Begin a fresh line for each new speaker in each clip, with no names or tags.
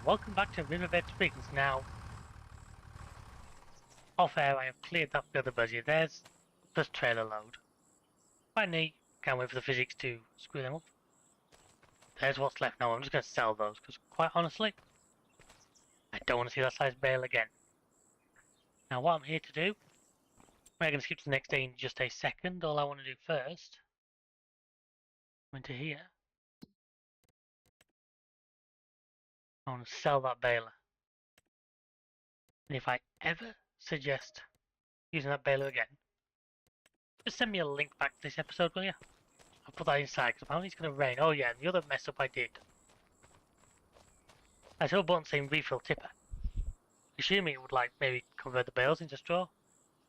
welcome back to Riverbend Springs. Now, off air I have cleared up the other budget. There's the trailer load. Finally, can't wait for the physics to screw them up. There's what's left now. I'm just going to sell those because, quite honestly, I don't want to see that size bale again. Now, what I'm here to do, we're going to skip to the next day in just a second. All I want to do first, go into here. I want to sell that baler. And if I ever suggest using that baler again, just send me a link back to this episode, will you? I'll put that inside because apparently it's going to rain. Oh yeah, and the other mess up I did. I saw a button saying refill tipper. Assuming it would like maybe convert the bales into straw.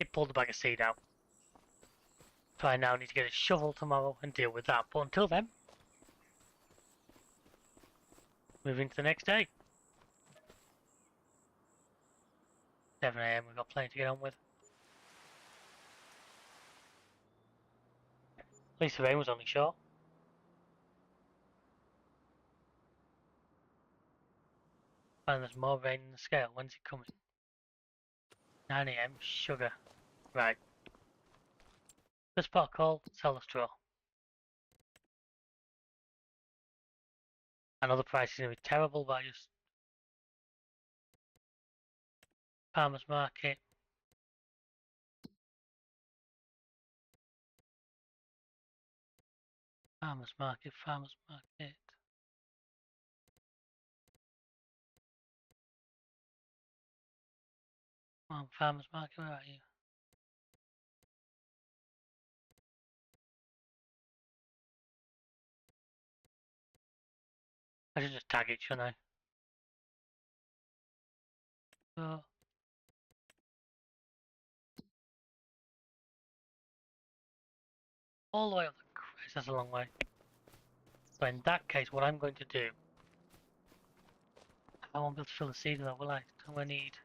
It pulled the bag of seed out. So I now need to get a shovel tomorrow and deal with that. But until then, moving to the next day. 7 AM, we've got plenty to get on with. At least the rain was only short. And there's more rain in the scale. When's it coming? 9 AM, sugar. Right. This pot call, sell the straw. I know the price is going to be terrible, but I just... Farmer's market. Farmer's market, farmer's market. Come on, farmer's market, where are you? I should just tag it, shouldn't I? So, all the way up the Christ, that's a long way. So in that case, what I'm going to do, I won't be able to fill the seeder though, will I? Do I need...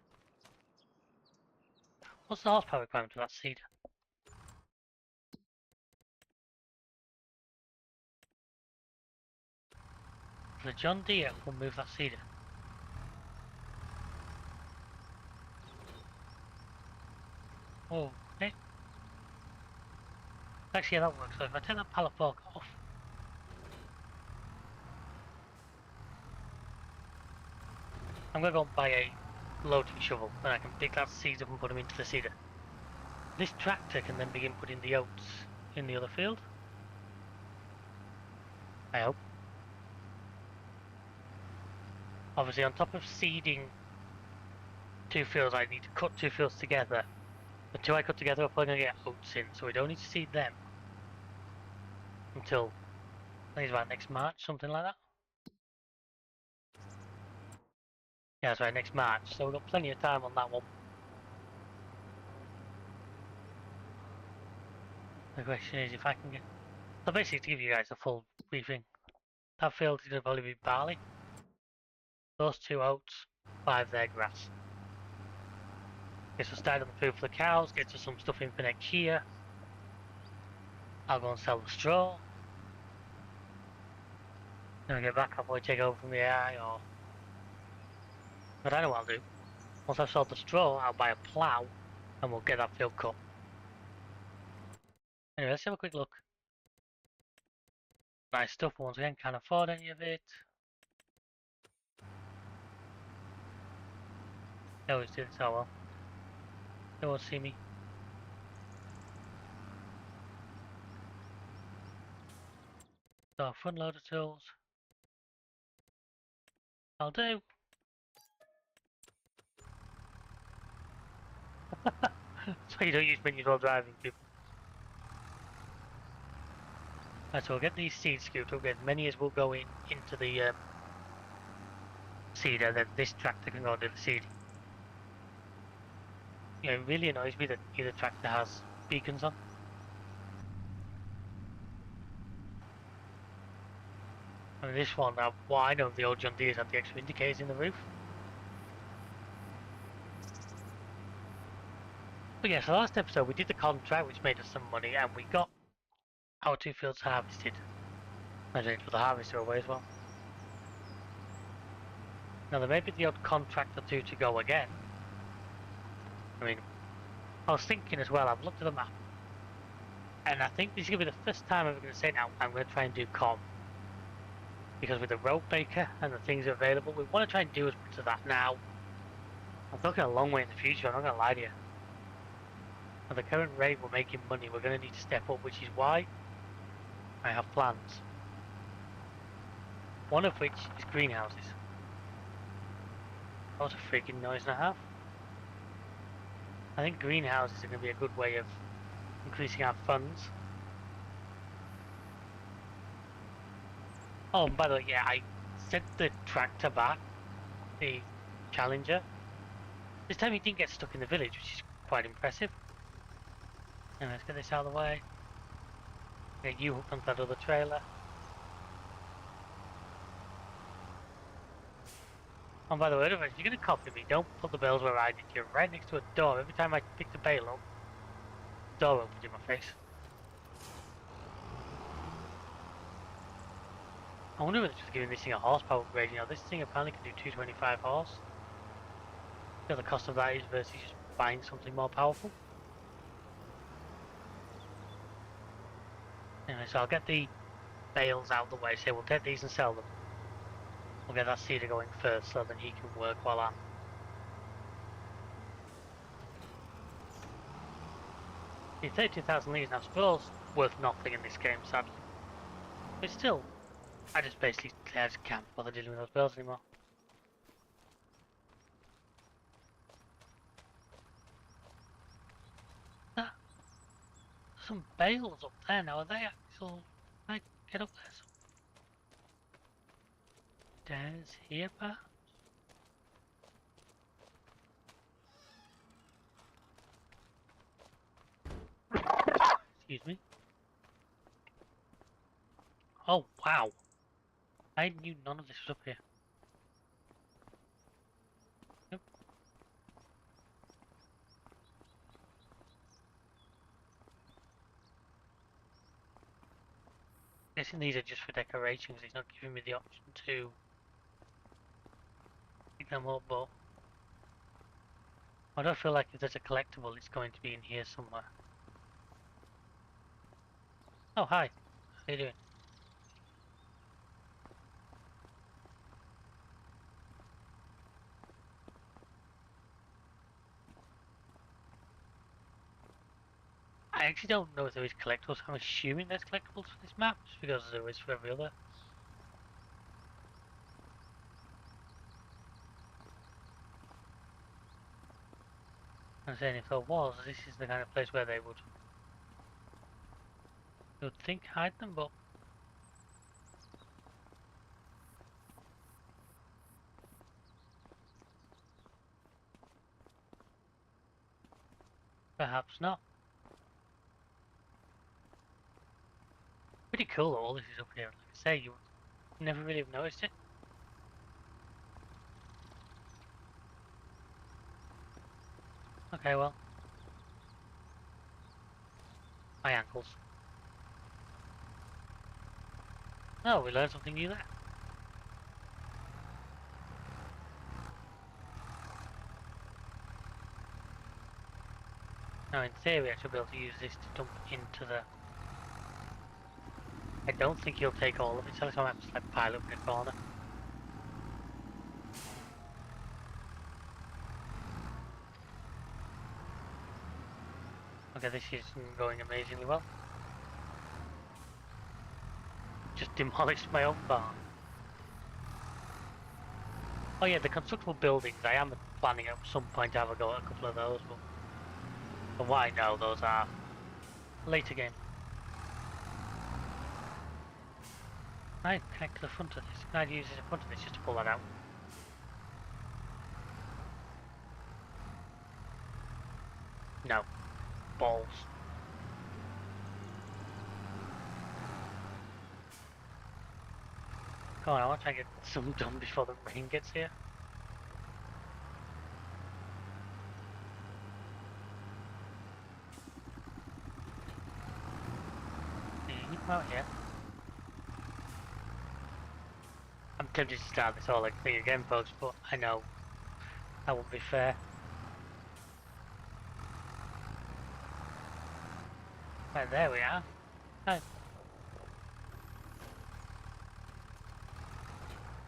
What's the horsepower requirement for that seeder? The John Deere will move that seeder. Oh, okay. Actually, yeah, that works. So if I take that pallet fork off, I'm going to go and buy a loading shovel, and I can pick that seed up and put them into the seeder. This tractor can then begin putting the oats in the other field. I hope. Obviously, on top of seeding 2 fields, I need to cut 2 fields together. The 2 I cut together are probably going to get oats in, so we don't need to seed them until, I think it's about next March, something like that. Yeah, that's right, next March, so we've got plenty of time on that one. The question is if I can get... So basically, to give you guys a full briefing, that field is going to probably be barley. Those 2 oats, 5 there grass. Okay, so start on the food for the cows, get to some stuff in for next year. I'll go and sell the straw. Then I get back, I'll probably take over from the AI or... But I know what I'll do. Once I've sold the straw, I'll buy a plough and we'll get that field cut. Anyway, let's have a quick look. Nice stuff, once again, can't afford any of it. They always do it so well. They won't see me. So, front loader tools. I'll do. So you don't use menus while driving, people. Right, so we'll get these seeds scooped up, as many as will go into the seeder, then this tractor can go and do the seeding. Yeah, it really annoys me that either tractor has beacons on. I mean, this one, what I know of the old John Deere's had the extra indicators in the roof. But yeah, so last episode we did the contract which made us some money and we got our 2 fields harvested. I did it for the harvester away as well. Now there may be the odd contract or two to go again. I mean, I was thinking as well, I've looked at the map, and I think this is going to be the first time I'm going to say now, I'm going to try and do com. Because with the rope maker and the things available, we want to try and do as much of that now. I'm looking a long way in the future, I'm not going to lie to you. At the current rate we're making money, we're going to need to step up, which is why I have plans. One of which is greenhouses. That was a freaking noise and a half. I think greenhouses are going to be a good way of increasing our funds. Oh, and by the way, yeah, I sent the tractor back, the Challenger. This time he didn't get stuck in the village, which is quite impressive. And let's get this out of the way. Get you hooked onto that other trailer. And by the way, if you're going to copy me, don't put the bales where I did. You're right next to a door. Every time I pick the bale up, the door opens in my face. I wonder if it's just giving this thing a horsepower upgrade. You know, this thing apparently can do 225 horse. You know, the cost of that is versus just buying something more powerful. Anyway, so I'll get the bales out of the way. So we'll take these and sell them. We'll get that cedar going first, so then he can work while I'm. The 32,000 litres now, I suppose, worth nothing in this game, sadly. But still, I just basically can't bother dealing with those bales anymore. Ah, some bales up there now, are they actual? Can I get up there? Stairs here, perhaps? Excuse me. Oh, wow. I knew none of this was up here. Yep. Guessing these are just for decoration because he's not giving me the option to pick them up, but I don't feel like if there's a collectible, it's going to be in here somewhere. Oh, hi. How you doing? I actually don't know if there is collectibles. I'm assuming there's collectibles for this map, just because there is for every other. I'm saying if there was, this is the kind of place where they would think hide them, but perhaps not. Pretty cool that all this is up here. Like I say, you never really have noticed it. Okay, well. My ankles. Oh, we learned something new there. Now in theory I should be able to use this to dump into the... I don't think he'll take all of it, so I might have to like pile up in a corner. Okay, this isn't going amazingly well. Just demolished my own barn. Oh yeah, the constructible buildings, I am planning at some point to have a go at a couple of those, but from what I know, those are later game. Can I connect to the front of this? Can I use the front of this just to pull that out? No. Balls. Come on, I want to try and get some done before the rain gets here. Out here. I'm tempted to start this whole thing again, folks, but I know that wouldn't be fair. Right, there we are. Right.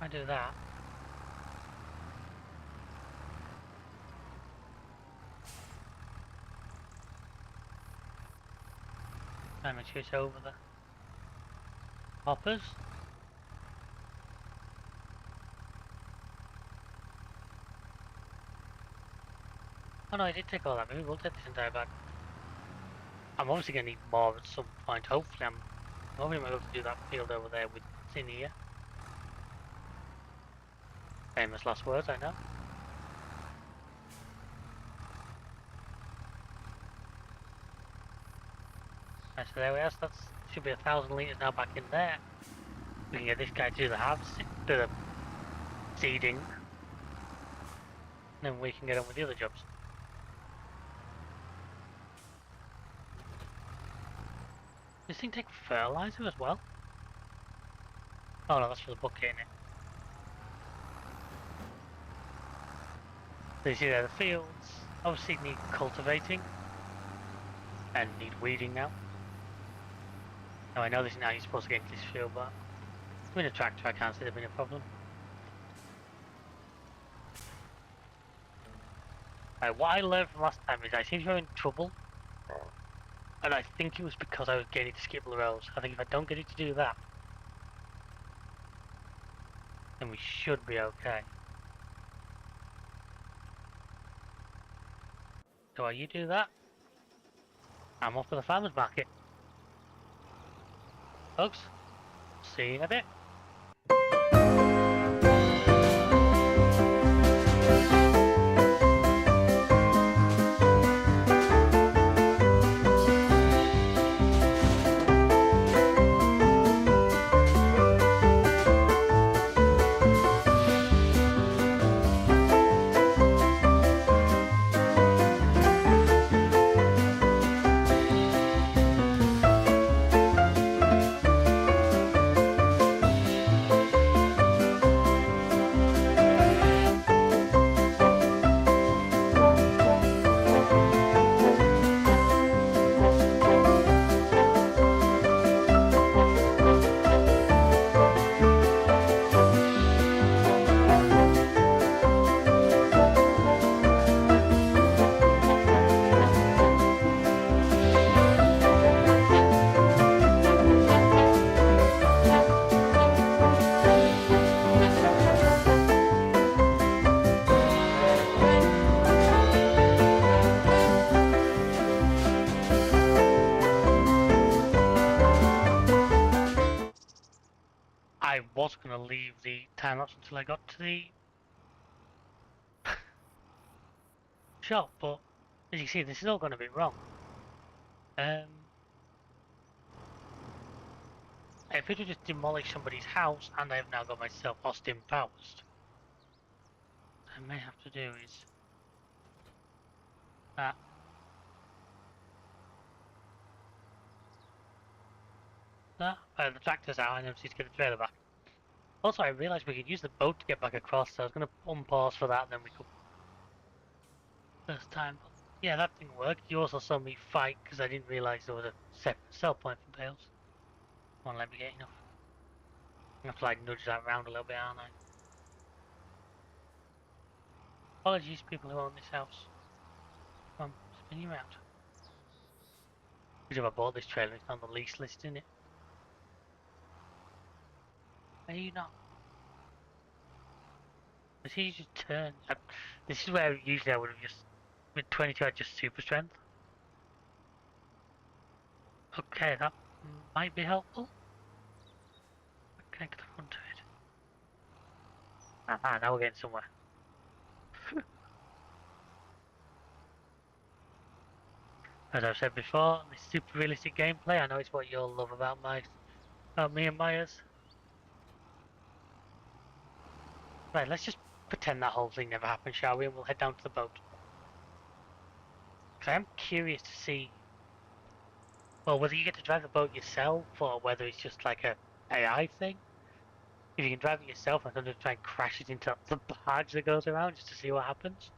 I do that. Try and switch over the hoppers. Oh no, I did take all that. Maybe we'll take this entire bag. I'm obviously going to need more at some point. Hopefully I'm able to do that field over there with what's in here. Famous last words, I know. Right, so there we are. So that should be 1,000 litres now back in there. We can get this guy to do the harvesting, do the seeding. Then we can get on with the other jobs. Does this thing take fertilizer as well? Oh no, that's for the bucket, isn't it? So you see there, the fields obviously need cultivating and need weeding now. Now I know this is now you're supposed to get into this field, but with a tractor I can't see there being a problem. Right, what I learned from last time is I seem to be having trouble, and I think it was because I was getting to skip the rows. I think if I don't get it to do that, then we should be okay. So while you do that, I'm off to the farmer's market. Folks, see you in a bit. I was going to leave the time lapse until I got to the shop, but as you see, this is all going to be wrong. If it had just demolished somebody's house and I have now got myself Austin Powers, what I may have to do is that. The tractor's out and I just need to get the trailer back. Also, I realised we could use the boat to get back across, so I was going to unpause for that, and then we could first time. But yeah, that didn't work. You also saw me fight because I didn't realise there was a separate sell point for bales. Come on, let me get enough. I'm going to have to like nudge that around a little bit, aren't I? Apologies, people who own this house. Come on, spin you around. Because if I bought this trailer, it's on the lease list, isn't it? Are you not? Does he just turn? This is where usually I would have just, with 22 I'd just super strength. Okay, that might be helpful. Connect the front to it. Ah, now we're getting somewhere. As I've said before, this super realistic gameplay, I know it's what you'll love about me and Myers. Right, let's just pretend that whole thing never happened, shall we? And we'll head down to the boat. Because I am curious to see, well, whether you get to drive the boat yourself or whether it's just like a AI thing. If you can drive it yourself, I'm going to try and crash it into the barge that goes around just to see what happens.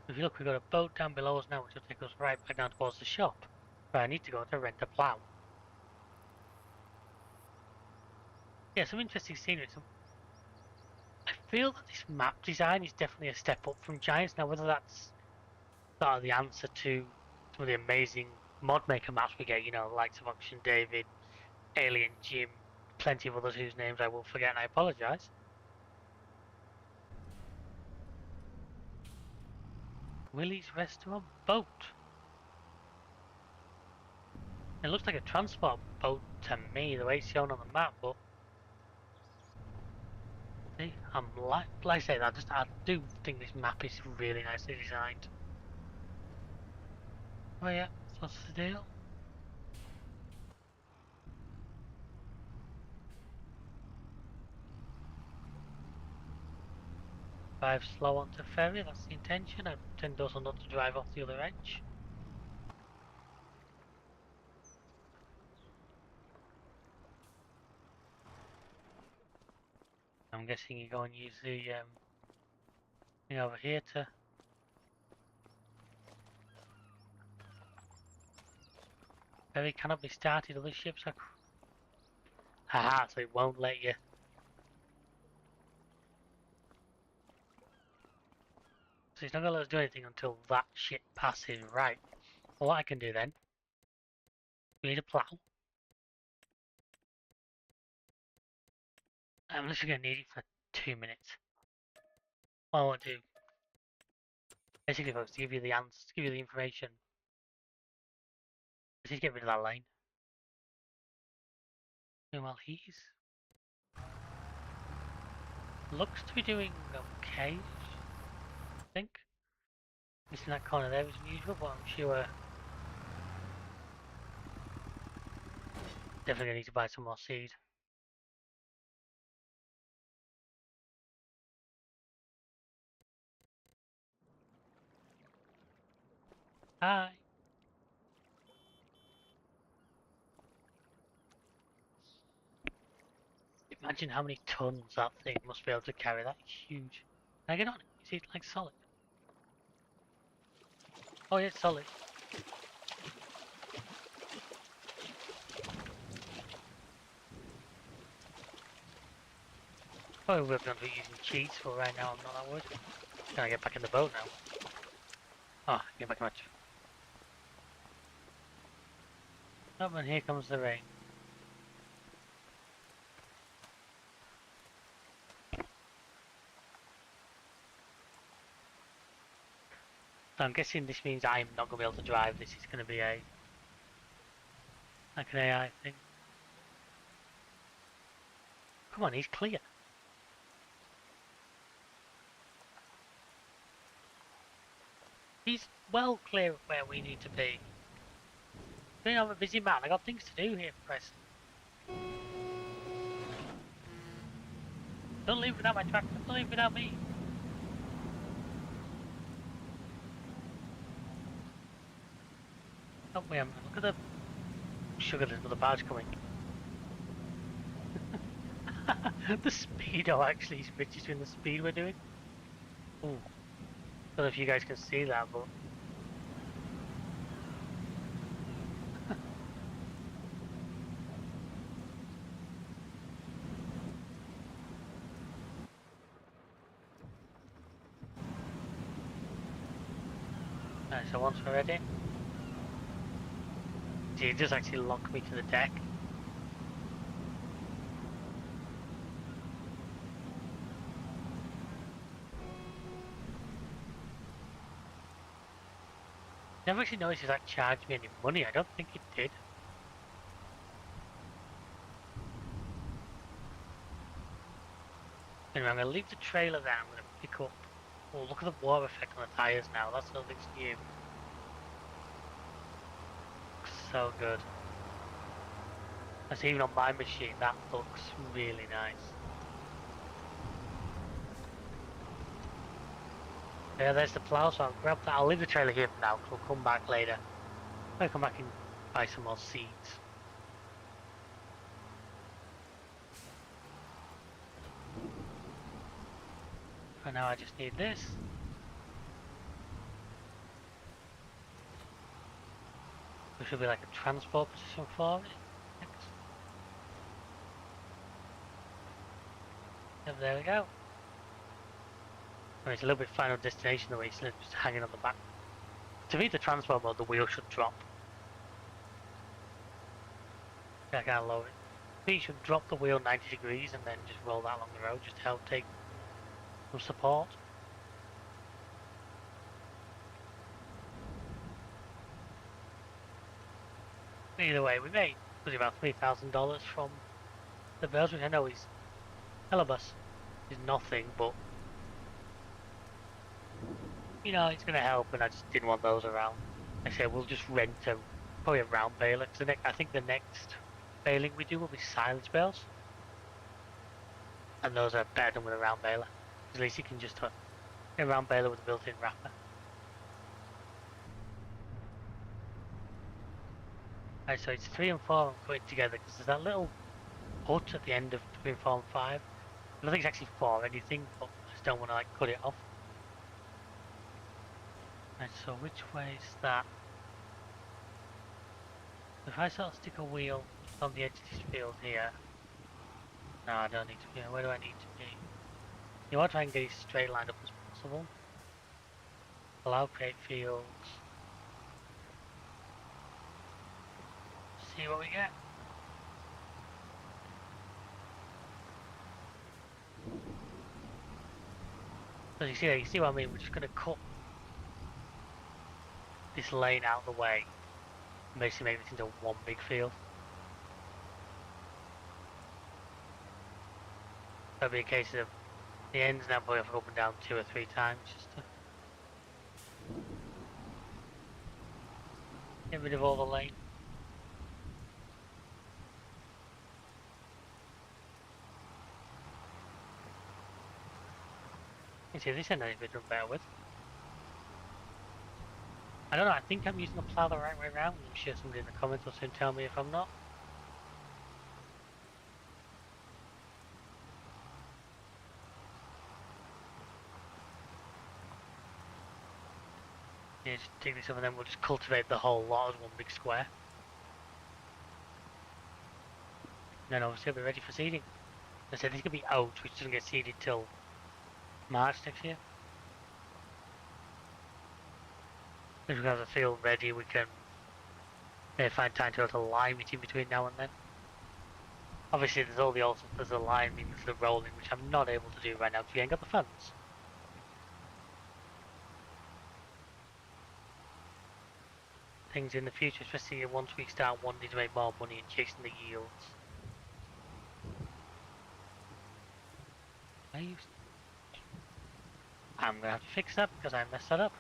If you look, we've got a boat down below us now, which will take us right back down towards the shop, where I need to go to rent a plough. Yeah, some interesting scenery. I feel that this map design is definitely a step up from Giants. Now, whether that's sort of the answer to some of the amazing mod maker maps we get, you know, likes of Auction David, Alien Jim, plenty of others whose names I will forget and I apologise. Willie's Restaurant Boat. It looks like a transport boat to me, the way it's shown on the map, but see, I'm like I say that, I do think this map is really nicely designed. Oh yeah, so what's the deal? 5 slow onto ferry, that's the intention. I intend also not to drive off the other edge. I'm guessing you go and use the thing over here to... Ferry cannot be started, other ships are... Haha, so it won't let you. So it's not going to let us do anything until that ship passes, right. Well, what I can do then, we need a plough. I'm literally going to need it for 2 minutes. What I want to do, basically folks, to give you the answers, to give you the information, let's just get rid of that lane. And well, he's... looks to be doing okay, I think. Missing that corner there as usual, but I'm sure... Definitely going to need to buy some more seed. Hi! Imagine how many tons that thing must be able to carry, that's huge. Can I get on it? Is it like solid? Oh yeah, it's solid. Probably would have done for using cheats, but right now I'm not that worried. Can I get back in the boat now? Oh, get back much. Oh, and here comes the rain. So I'm guessing this means I'm not going to be able to drive this. It's going to be a... like an AI thing. Come on, he's clear. He's well clear of where we need to be. I'm a busy man. I got things to do here, Preston. Don't leave without my tractor. Don't leave without me. Oh, wait a minute. Look at the sugar. There's another barge coming. The speedo actually switches between the speed we're doing. Ooh. Don't know if you guys can see that, but... Right, so once we're ready... See, it does actually lock me to the deck. Never actually noticed if that charged me any money. I don't think it did. Anyway, I'm going to leave the trailer there. I'm going to pick up... Oh, look at the water effect on the tyres now. That's something's new. Looks so good. That's even on my machine. That looks really nice. Yeah, there's the plough, so I'll grab that. I'll leave the trailer here for now, because we'll come back later. I'll come back and buy some more seeds. For now I just need this. There should be like a transport position for it. Next. Yep, there we go. I mean, it's a little bit Final Destination the way it's just hanging on the back. To me, the transport mode, the wheel should drop. I can't lower it. You should drop the wheel 90 degrees and then just roll that along the road just to help take some support. Either way, we made about $3,000 from the bells, which I know is Elabus is nothing, but you know it's going to help, and I just didn't want those around. I said we'll just rent probably a round baler. Cause I think the next baling we do will be silage bales, and those are better than with a round baler. At least you can just have a round baler with a built-in wrapper. Right, so it's 3 and 4 I'm putting together because there's that little hut at the end of between 4 and 5. I don't think it's actually 4 or anything, but I just don't want to like cut it off. Right, so which way is that? If I sort of stick a wheel on the edge of this field here. No, I don't need to be. Where do I need to be? You want to try and get it straight lined up as possible. Allow create fields. See what we get. So you see what I mean? We're just going to cut this lane out of the way and basically make this into one big field. That'll be a case of the ends now probably have to go up and down 2 or 3 times just to get rid of all the lane. You see this end I need to be done better with. I don't know, I think I'm using the plough the right way around. I'm sure somebody in the comments will soon tell me if I'm not. Yeah, just take this up and then we'll just cultivate the whole lot as one big square. And then obviously it'll be ready for seeding. I said this could be oat, which doesn't get seeded till March next year. If we have the field ready, we can find time to lime it in between now and then. Obviously, there's the liming, there's the rolling, which I'm not able to do right now because we ain't got the funds. Things in the future, especially once we start wanting to make more money and chasing the yields. I'm gonna have to fix that because I messed that up.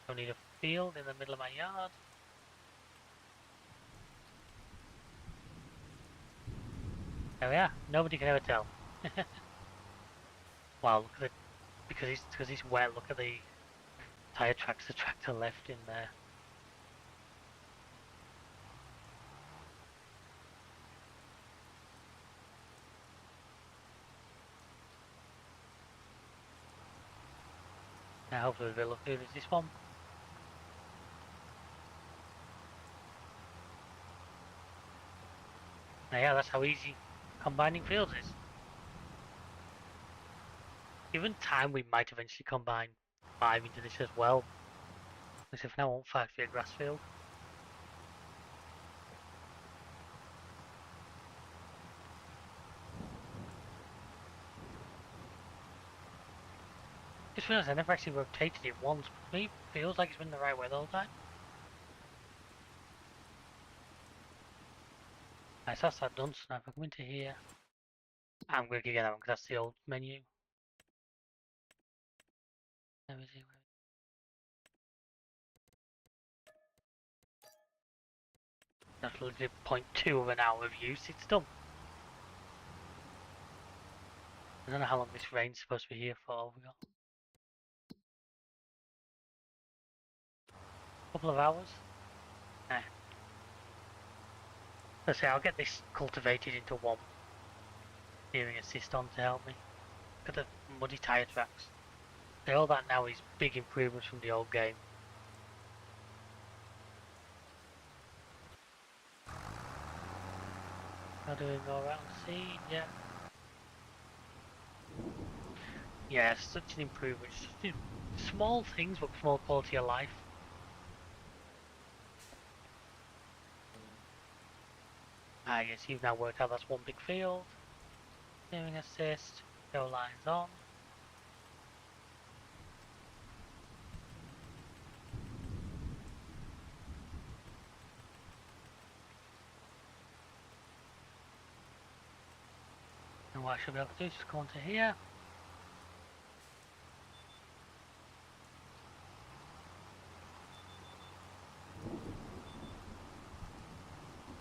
I need a field in the middle of my yard. There we are. Nobody can ever tell. Wow, look at it. Because it's wet, look at the tire tracks the tractor left in there. Now hopefully we'll look through this one. Now yeah, that's how easy combining fields is. Given time, we might eventually combine 5 into this as well. Because if now I want 5 for a grass field. Just realised I never actually rotated it once, but to me it feels like it's been the right way the whole time. Right, so that's that done, so now if I come into here, I'm going to get that one because that's the old menu. There we go. That's literally 0.2 of an hour of use, it's done. I don't know how long this rain's supposed to be here for. We got a couple of hours. Nah. Let's say I'll get this cultivated into one steering assist on to help me. Look at the muddy tyre tracks. So all that now is big improvements from the old game. How do we go around seed? Yeah. Yeah, such an improvement. Just small things, but small quality of life. I guess you've now worked out that's one big field. Steering assist, go lines on. And what I should be able to do is just go onto here.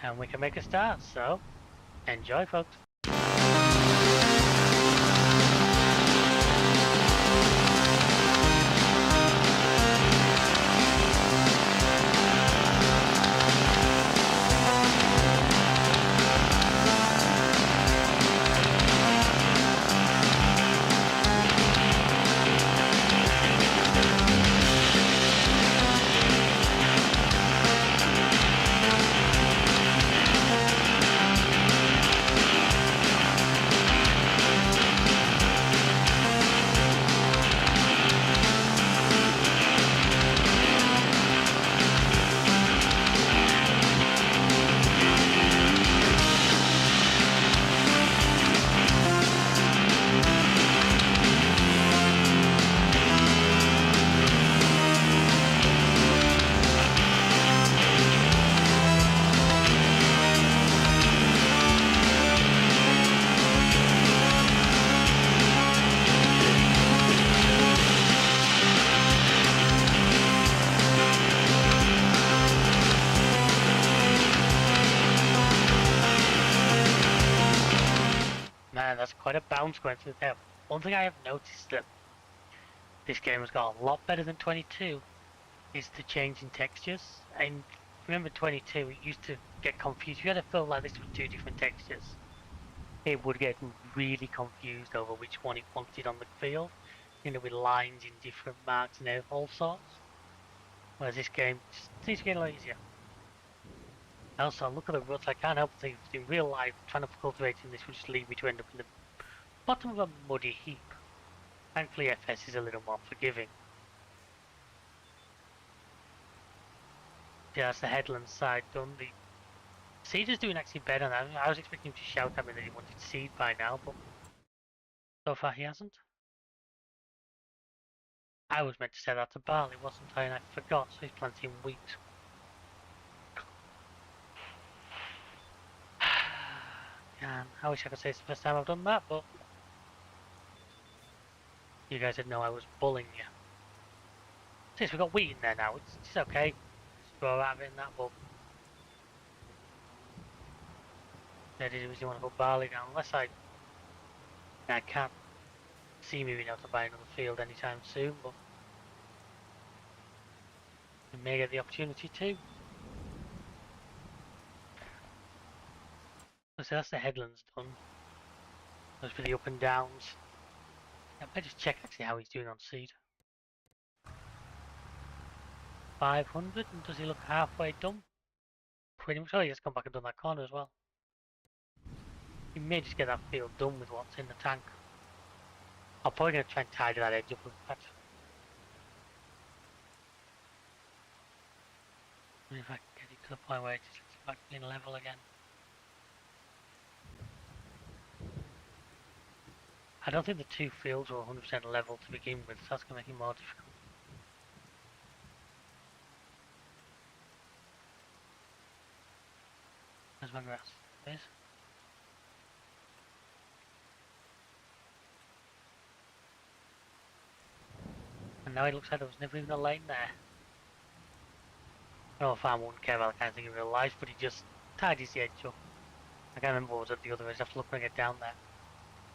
And we can make a start, so enjoy folks. Man, that's quite a bounce going through there. One thing I have noticed that this game has got a lot better than 22 is the change in textures. And remember 22, it used to get confused. You had to feel like this was two different textures. It would get really confused over which one it wanted on the field. You know, with lines in different marks and all sorts. Whereas this game just seems to get a lot easier. Also, look at the ruts. I can't help but think in real life, trying to cultivate in this would just lead me to end up in the bottom of a muddy heap. Thankfully, FS is a little more forgiving. Yeah, that's the headland side done. The seed is doing actually better now. I was expecting him to shout at me that he wanted seed by now, but so far he hasn't. I was meant to say that to barley, wasn't I? And I forgot, so he's planting wheat. And I wish I could say it's the first time I've done that, but you guys didn't know I was bullying you. Since we've got wheat in there now, it's okay. Just throw out of it and that, but I did really want to put barley down, unless I can't see me being able to buy another field anytime soon, but we may get the opportunity to. So that's the headlands done. Those for the up and downs. I better just check actually how he's doing on seed. 500, and does he look halfway done? Pretty much. Oh, he has come back and done that corner as well. He may just get that field done with what's in the tank. I'm probably going to try and tidy that edge up with that. If I can get it to the point where it's back in level again. I don't think the two fields were 100% level to begin with, so that's going to make it more difficult. There's my grass. There's. And now it looks like there was never even a lane there. I know a farmer wouldn't care about that kind of thing in real life, but he just tidies the edge up. I can't remember what was at the other edge, I have to look when I get down there.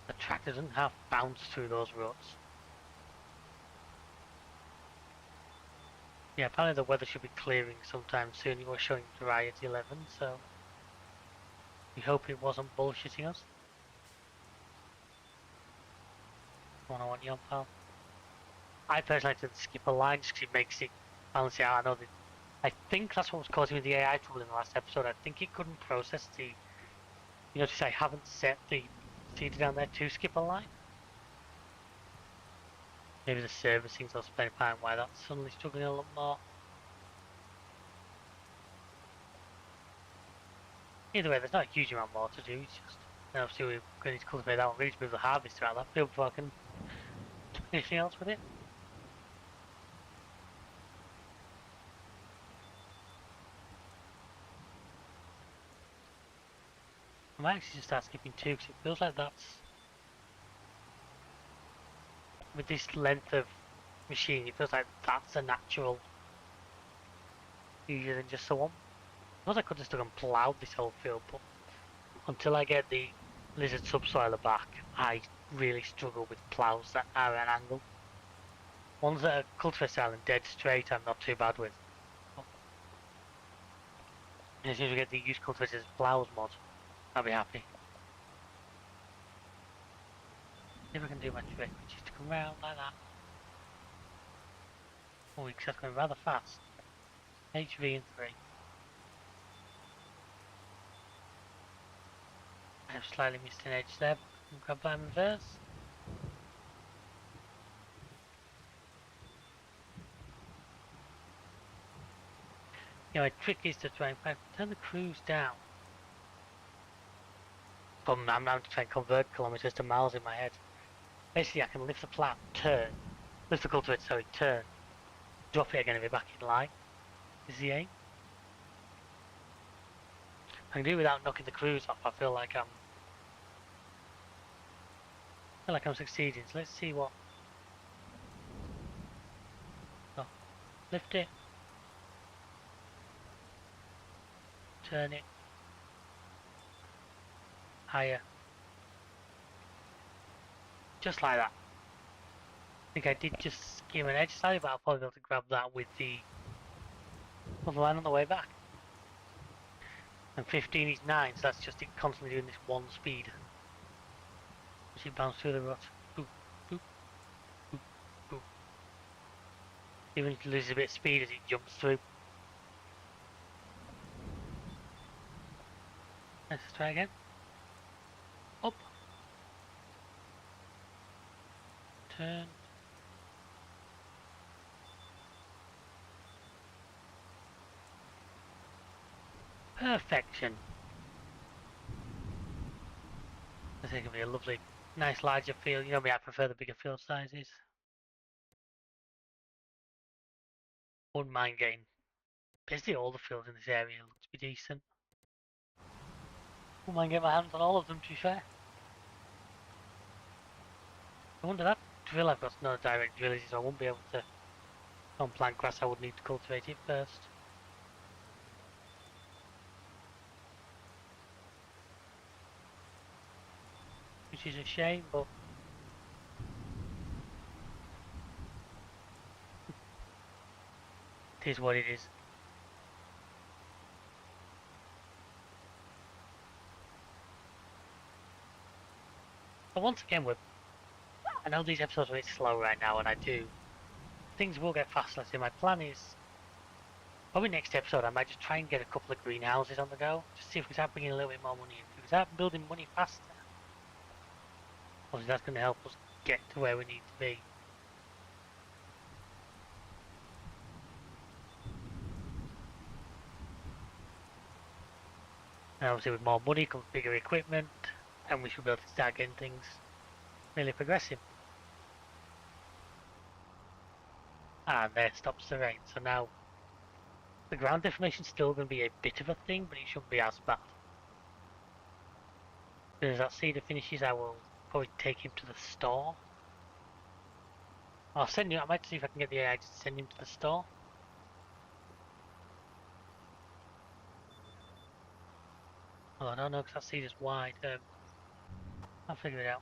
The tractor doesn't half bounce through those ruts. Yeah, apparently the weather should be clearing sometime soon. It was showing dry at 11, so We hope it wasn't bullshitting us. One on one, young pal. I personally like to skip a line just because it makes it balance it out. I know that. I think that's what was causing me the AI trouble in the last episode. I think it couldn't process the. You notice I haven't set the feeder down there to skip a line. Maybe the servicing's also playing a part in why that's suddenly struggling a lot more. Either way, there's not a huge amount more to do. It's just obviously we're going to cultivate that one. We need to move the harvester out of that field before I can do anything else with it. I might actually just start skipping two because it feels like that's with this length of machine. It feels like that's a natural easier than just the one. I suppose I could have stuck and ploughed this whole field, but until I get the lizard subsoiler back, I really struggle with ploughs that are at an angle. Ones that are cultivar style and dead straight, I'm not too bad with. But as soon as we get the used cultivators as ploughs mod, I'll be happy. See if I can do my trick, which is to come round like that. Oh, because that's going rather fast. HV and 3. I have slightly missed an edge there, but I can grab that in reverse. Yeah, my trick is to try and turn the cruise down. Problem, I'm now trying to convert kilometers to miles in my head. Basically, I can lift the plough, turn, lift the cultivator, sorry, turn, drop it again and be back in line. Is the aim. I can do it without knocking the cruise off. I feel like I'm succeeding. So let's see what. Oh, lift it, turn it higher, just like that. I think I did just skim an edge slightly, but I'll probably be able to grab that with the other line on the way back. And 15 is 9, so that's just it constantly doing this one speed. As it bounces through the rut. Boop, boop, boop, boop. Even if it loses a bit of speed as it jumps through. Let's try again. Up. Turn. Perfection. I think it'll be a lovely, nice larger field. You know me, I prefer the bigger field sizes. Wouldn't mind getting basically all the fields in this area look to be decent. Wouldn't mind getting my hands on all of them, to be fair. I wonder that drill I've got no direct drill, so I won't be able to on plant grass. I would need to cultivate it first. Which is a shame, but it is what it is. But once again, I know these episodes are a bit slow right now, and things will get faster. So my plan is, probably next episode, I might just try and get a couple of greenhouses on the go, just see if we start bringing a little bit more money in. If we start building money faster, obviously that's going to help us get to where we need to be. And obviously with more money comes bigger equipment, and we should be able to start getting things really progressing. And there stops the rain, so now the ground deformation is still going to be a bit of a thing, but it shouldn't be as bad. As soon as that seeder finishes, I will probably take him to the store. I'll send you, I might see if I can get the AI to send him to the store. Oh, I don't know, because that seeder's wide. I'll figure it out.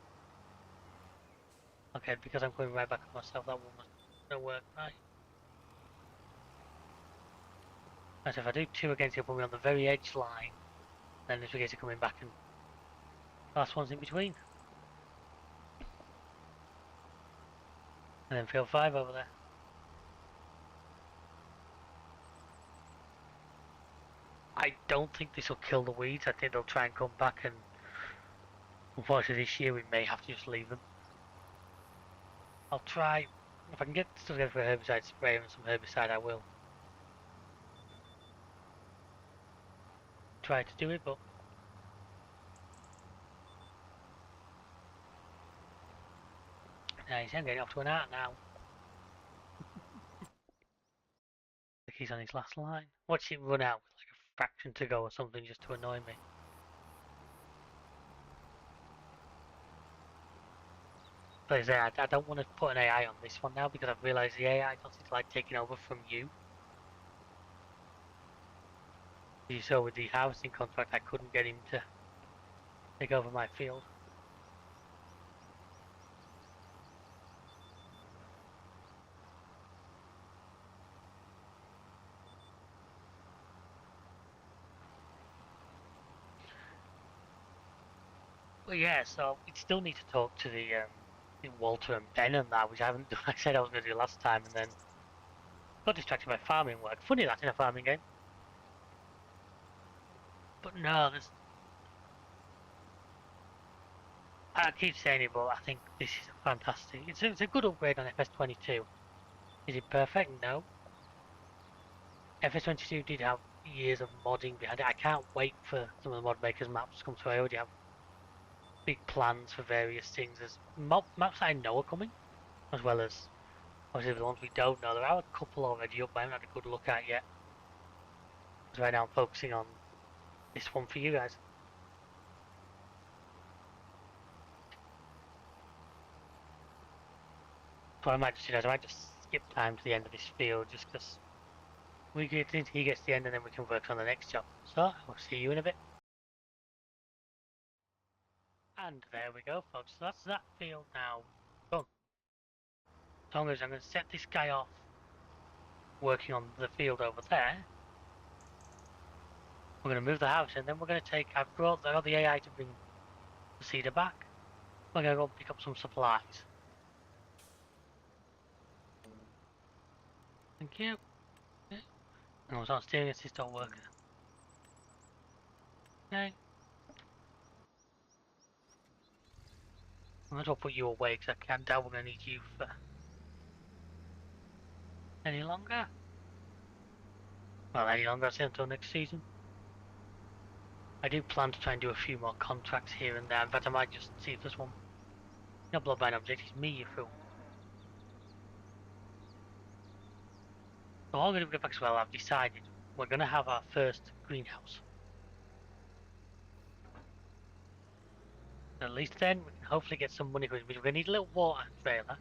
Okay, because I'm going right back on myself, that one wasn't going to work right. Right, so if I do two against it, I'll put me on the very edge line. then if we get to coming back and last one's in between. And then field 5 over there. I don't think this will kill the weeds. I think they'll try and come back, and unfortunately this year we may have to just leave them. I'll try, if I can get stuff together for a herbicide spray and some herbicide, I will try to do it, but nice, I'm getting off to an art now. I think he's on his last line. Watch it run out with like a fraction to go or something just to annoy me. But as I don't want to put an AI on this one now because I've realised the AI doesn't like taking over from you. As you saw with the harvesting contract, I couldn't get him to take over my field. But yeah, so we still need to talk to the Walter and Ben and that, which I haven't done. I said I was going to do last time, and then got distracted by farming work. Funny that in a farming game. But no, there's. I keep saying it, but I think this is fantastic. It's a good upgrade on FS22. Is it perfect? No. FS22 did have years of modding behind it. I can't wait for some of the mod makers' maps to come through. I already have big plans for various things. There's maps that I know are coming, as well as obviously the ones we don't know. There are a couple already up, but I haven't had a good look at yet. Because right now I'm focusing on this one for you guys. So I might just skip time to the end of this field just because he gets to the end and then we can work on the next job. So I'll see you in a bit. And there we go, folks. So that's that field now done. As long as I'm going to set this guy off working on the field over there. We're going to move the house and then we're going to take, I've got the AI to bring the cedar back. We're going to go and pick up some supplies. Thank you. Okay. And I was on steering assist don't work. Okay. I might as well put you away because I can't doubt we're going to need you for any longer. Well, any longer, I'll say until next season. I do plan to try and do a few more contracts here and there. In fact, I might just see if there's one. No bloodline object, it's me, you fool. So all I'm going to get back as well, I've decided we're going to have our first greenhouse. At least then we can hopefully get some money because we're going to need a little water trailer.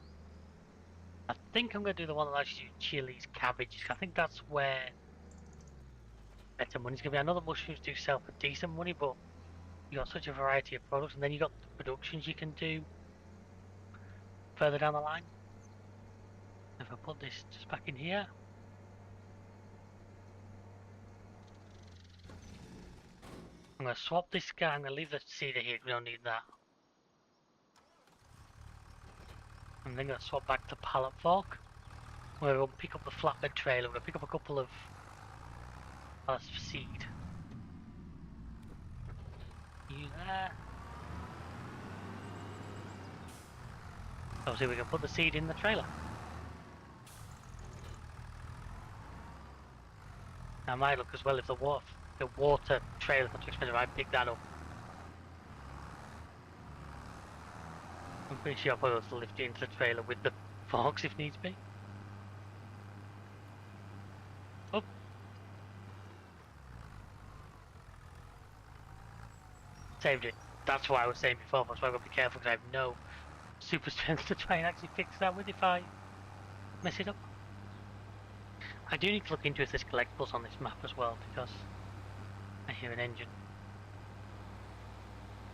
I think I'm going to do the one that allows you to do chilies, cabbages. I think that's where better money's going to be. I know the mushrooms do sell for decent money, but you got such a variety of products, and then you got the productions you can do further down the line. If I put this just back in here. I'm going to swap this guy, I'm going to leave the cedar here, we don't need that. I'm then going to swap back to pallet fork. We're going to pick up the flatbed trailer, we're going to pick up a couple of pallets of seed. You there. Obviously we can put the seed in the trailer. That might look as well if the water trailer is too expensive, I pick that up. I'm pretty sure I'll probably also lift it into the trailer with the forks if needs be. Oh. Saved it. That's why I was saying before, that's why I've got to be careful because I have no super strength to try and actually fix that with if I mess it up. I do need to look into if there's collectibles on this map as well because I hear an engine.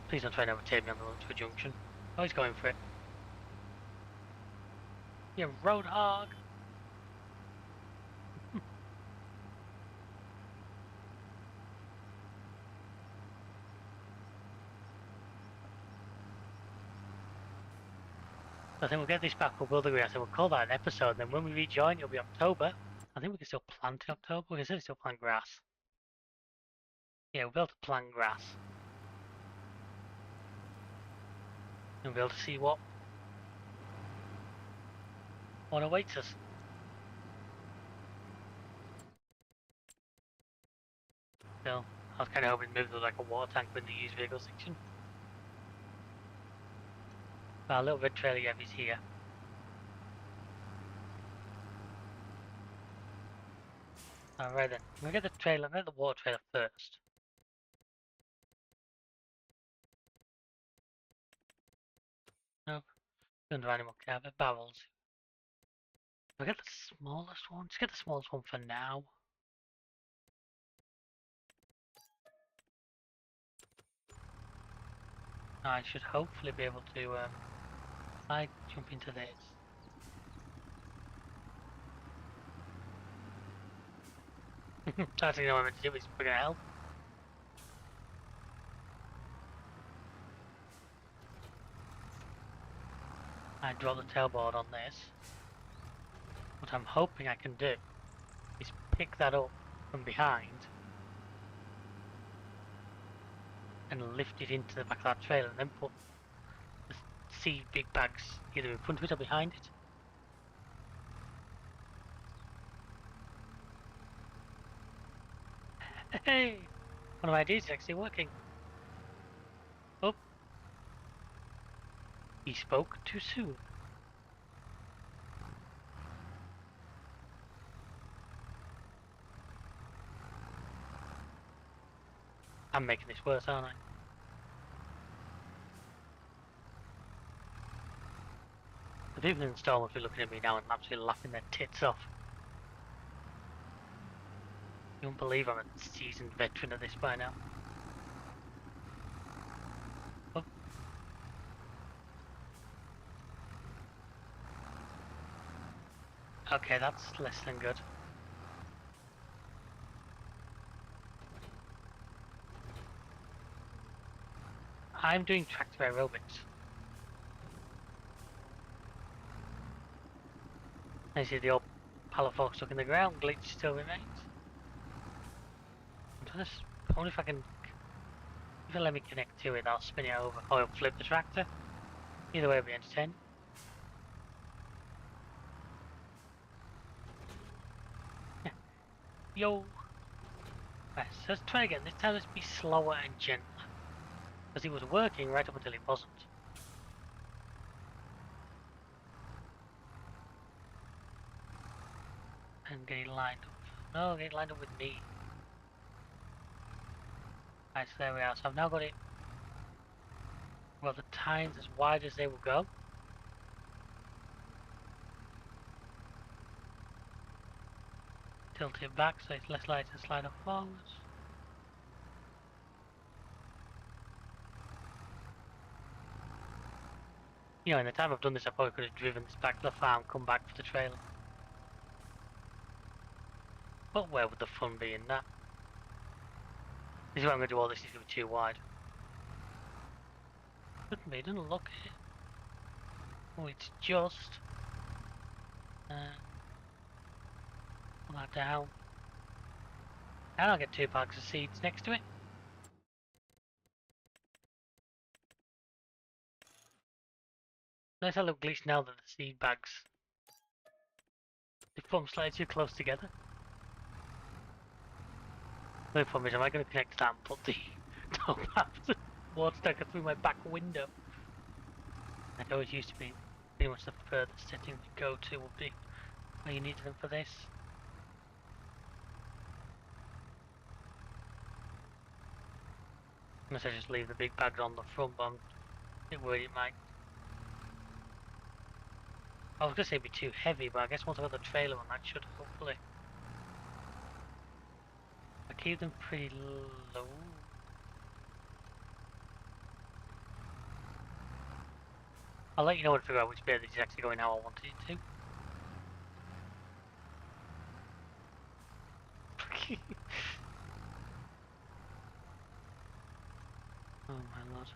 Please don't try and overtake me on the run to a junction. Oh, he's going for it. You road hog! I think we'll get this back up other grass and we'll call that an episode. And then when we rejoin, it'll be October. I think we can still plant in October. We can still plant grass. Yeah, we'll be able to plant grass. And we'll be able to see what awaits us. So, I was kind of hoping to move to like a water tank in the used vehicle section. Our little red trailer you have is here. Alright then, I'm gonna get the trailer, I'm gonna get the water trailer first. No, under animal care, but barrels. I'll get the smallest one. Let's get the smallest one for now. I should hopefully be able to jump into this. I think what I'm meant to do is bring a help. I drop the tailboard on this. What I'm hoping I can do is pick that up from behind and lift it into the back of that trailer and then put the seed big bags either in front of it or behind it. Hey! One of my ideas is actually working. Oh. He spoke too soon. I'm making this worse, aren't I? The people in the store must be looking at me now and absolutely laughing their tits off. You won't believe I'm a seasoned veteran of this by now. Oh. Okay, that's less than good. I'm doing tractor aerobics. I see the old pile of folk stuck in the ground, glitch still remains. I wonder if I can, if it'll let me connect to it, I'll spin it over. Or it'll flip the tractor. Either way it'll be entertaining. Yo! Right, so let's try again. This time let's be slower and gentler. Because it was working right up until it wasn't. And get it lined up. No, get it lined up with me. Right, so there we are. So I've now got it, well, the tines as wide as they will go. Tilt it back so it's less likely to slide off forwards. You know, in the time I've done this, I probably could have driven this back to the farm, come back for the trailer. But where would the fun be in that? This is what I'm going to do, all this is going to be too wide. Couldn't be, it doesn't look it. Oh, it's just... pull that down. And I'll get 2 bags of seeds next to it. Notice how look glitched now that the seed bags, they form slightly too close together. The problem is, am I going to connect to that and put the top half of the water stacker through my back window? That always used to be pretty much the furthest setting to go to would be where you needed them for this. Unless I just leave the big bags on the front, but I'm a bit worried it might. I was going to say it'd be too heavy, but I guess once I've got the trailer on, that should hopefully. I keep them pretty low. I'll let you know when I figure out which bit is actually going how I wanted it to. Oh my lord.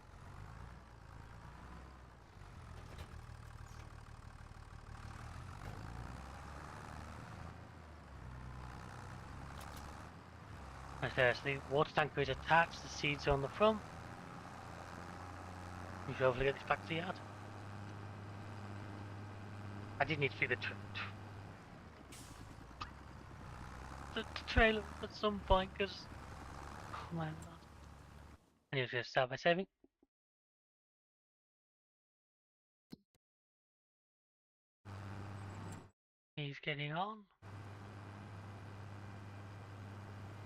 The water tanker is attached, the seeds are on the front. We should hopefully get this back to the yard. I did need to feed the trailer at some point, because... Oh my lord. And he was going to start by saving. He's getting on.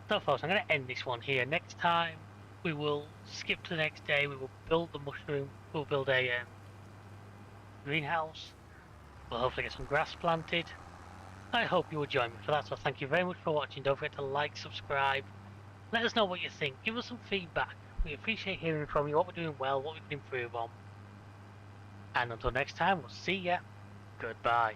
So folks, I'm going to end this one here. Next time, we will skip to the next day. We will build the mushroom. We'll build a greenhouse. We'll hopefully get some grass planted. I hope you will join me for that. So thank you very much for watching. Don't forget to like, subscribe. Let us know what you think. Give us some feedback. We appreciate hearing from you, what we're doing well, what we can improve on. And until next time, we'll see ya. Goodbye.